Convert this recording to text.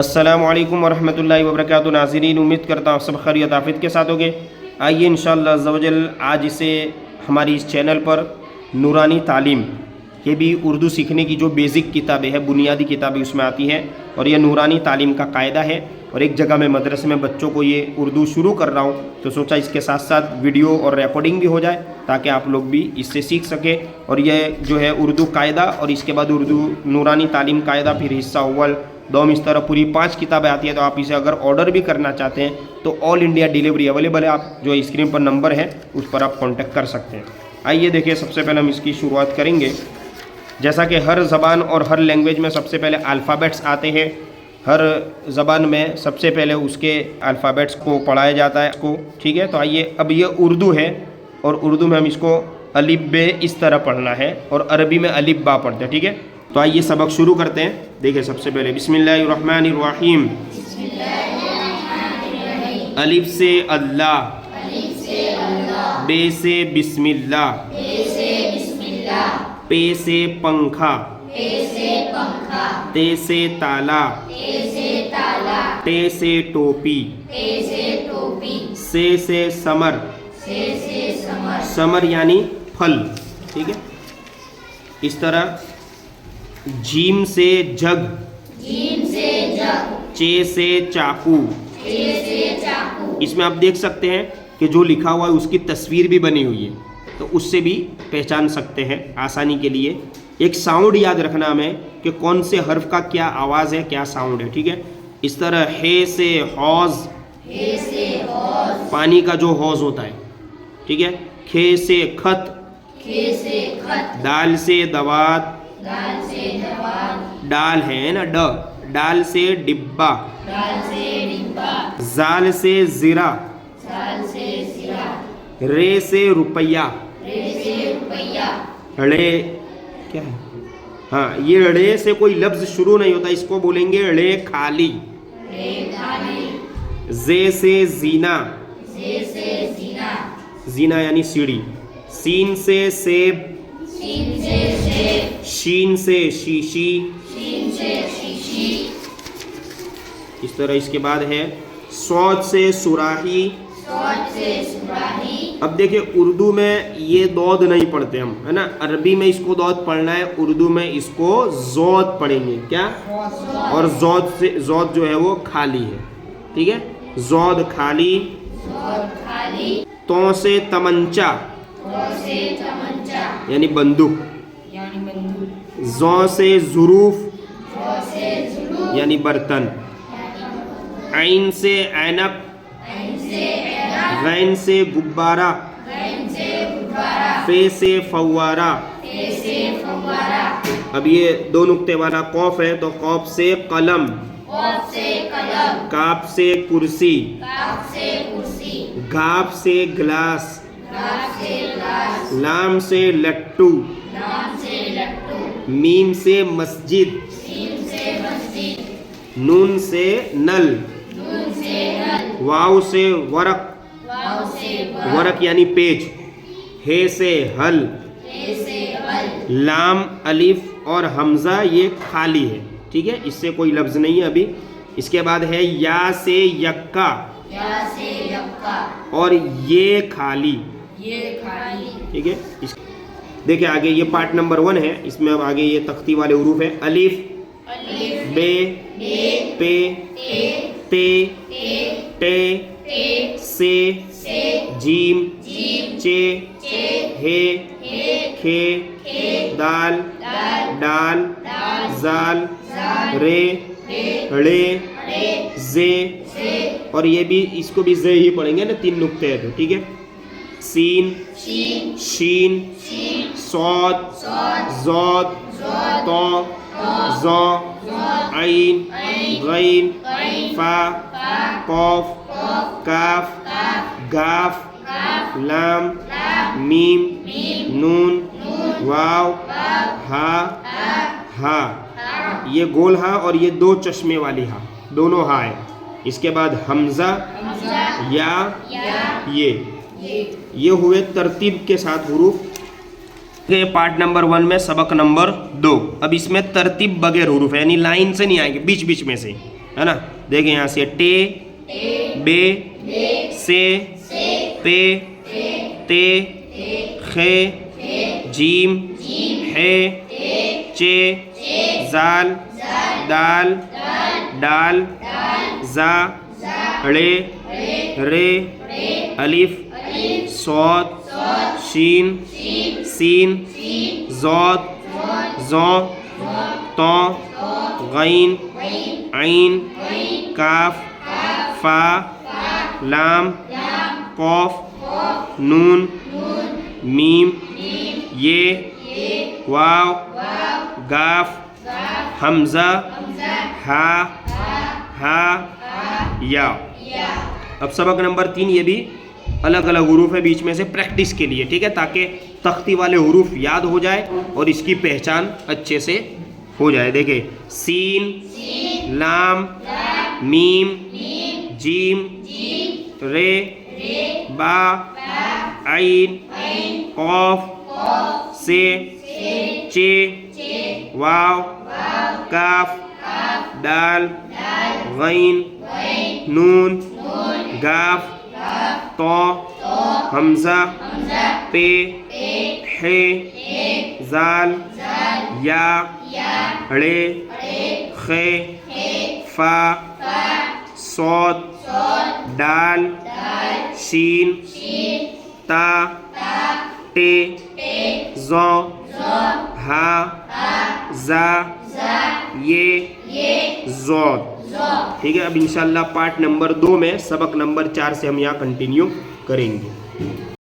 अस्सलामु अलैकुम वरहमतुल्लाहि वबरकातुहू। नाज़रीन, उम्मीद करता हूँ सब खैरियत आफियत के साथ होंगे। आइए इंशाअल्लाह अज़्ज़ा वजल आज इसे हमारी इस चैनल पर नूरानी तालीम, ये भी उर्दू सीखने की जो बेसिक किताबें हैं, बुनियादी किताबें उसमें आती हैं और यह नूरानी तालीम का कायदा है। और एक जगह मैं मदरसे में बच्चों को ये उर्दू शुरू कर रहा हूँ, तो सोचा इसके साथ साथ वीडियो और रिकॉर्डिंग भी हो जाए ताकि आप लोग भी इससे सीख सकें। और ये जो है उर्दू कायदा और इसके बाद उर्दू नूरानी तालीम कायदा, फिर हिस्सा अव्वल दोम, इस तरह पूरी 5 किताबें आती हैं। तो आप इसे अगर ऑर्डर भी करना चाहते हैं तो ऑल इंडिया डिलीवरी अवेलेबल है। आप जो स्क्रीन पर नंबर है उस पर आप कॉन्टेक्ट कर सकते हैं। आइए देखिए, सबसे पहले हम इसकी शुरुआत करेंगे। जैसा कि हर ज़बान और हर लैंग्वेज में सबसे पहले अल्फ़ाबेट्स आते हैं, हर ज़बान में सबसे पहले उसके अल्फ़ाबेट्स को पढ़ाया जाता है इसको, ठीक है। तो आइए, अब ये उर्दू है और उर्दू में हम इसको अलिफ बे इस तरह पढ़ना है और अरबी में अलिफ बा पढ़ते हैं, ठीक है। तो आइए सबक शुरू करते हैं। देखिए, सबसे पहले बिस्मिल्लाहिर्रहमानिर्रहीम। अलिफ से अल्लाह, बे से बिस्मिल्लाह, पे से पंखा, ते से ताला, टे से टोपी, से समर, समर यानी फल, ठीक है। इस तरह जीम से जग, चे से चाकू। इसमें आप देख सकते हैं कि जो लिखा हुआ है उसकी तस्वीर भी बनी हुई है, तो उससे भी पहचान सकते हैं आसानी के लिए। एक साउंड याद रखना हमें कि कौन से हर्फ का क्या आवाज़ है, क्या साउंड है, ठीक है। इस तरह हे से हौज, पानी का जो हौज होता है, ठीक है। खे से खत, दाल से दवात, डाल है ना ड, डाल से डिब्बा, जाल से ज़िरा, रे से रुपया, रे क्या है, हाँ, ये रे से कोई लफ्ज शुरू नहीं होता, इसको बोलेंगे रे खाली। जे से जीना, जीना यानी सीढ़ी। सीन से सेब, शीन से शीशी। इस तरह इसके बाद है सौद से सुराही। अब देखिए, उर्दू में ये दौद नहीं पढ़ते हम, है ना। अरबी में इसको दौद पढ़ना है, उर्दू में इसको जौद पढ़ेंगे, क्या। और जौद से, जौद जो है वो खाली है, ठीक है। जौद खाली। तो से तमंचा, यानी बंदूक। जौ से जुरूफ, यानी बर्तन। ऐन से ऐनक, गैन से गुब्बारा, फे से फव्वारा। अब ये 2 नुक्ते वाला कौफ है, तो कौफ से कलम, काफ से कुर्सी, गाफ से गिलास, लाम से लट्टू, मीम से मस्जिद, नून से नल, वाव से वरक, वरक यानी पेज। हे से हल, लाम, अलिफ और हमजा ये खाली है, ठीक है, इससे कोई लफ्ज नहीं है अभी। इसके बाद है या से यक्का, और ये खाली, ठीक है। देखिए आगे ये पार्ट नंबर 1 है, इसमें अब आगे ये तख्ती वाले हुरूफ है। अलिफ, बे, पे, ते, टे, से, जीम, चे, हे, खे, दाल, डाल, जाल, रे, रे, जे, और ये भी, इसको भी जे ही पढ़ेंगे ना, 3 नुक्ते हैं तो, ठीक है। सीन, शीन, सौद, जौद, तो, ज़ौ, ऐन, गैन, फा, कौफ, काफ, गाफ, लाम, मीम, नून, वाव, हा। ये गोल हा और ये 2 चश्मे वाली हा, दोनों हा है। इसके बाद हमजा, या, ये हुए तरतीब के साथ हुरूफ। पार्ट नंबर 1 में सबक नंबर 2। अब इसमें तरतीब बगैर हुरूफ है, यानी लाइन से नहीं आएंगे, बीच बीच में से, है ना। देखिए यहाँ से टे, बे, से, पे, ते, खे, जीम, हे, चे, जाल, दाल, डाल, जा, ड़े, रे, अलिफ, सौद, शीन, सीन, ज़ौद, ज़ौ, तौ, गैन, ऐन, काफ, फा, लाम, कौफ, नून, मीम, ये, वाव, गाफ, हमजा, हा, या। अब सबक नंबर 3, ये भी अलग अलग हुरूफ है बीच में से प्रैक्टिस के लिए, ठीक है, ताकि तख्ती वाले हुरूफ याद हो जाए और इसकी पहचान अच्छे से हो जाए। देखिए सीन, लाम, मीम, जीम, रे, बा, ऐन, कौफ, से, चे, वाव, काफ, दाल, गैन, नून, गाफ, तौ, हमजा, पे, हे, जाल, या, ड़े, खे, फा, सौद, डाल, शीन, ता, टे, ज़ौ, हा, जा, ये, ज़ौद। ठीक है, अब इंशाल्लाह पार्ट नंबर 2 में सबक नंबर 4 से हम यहाँ कंटिन्यू करेंगे।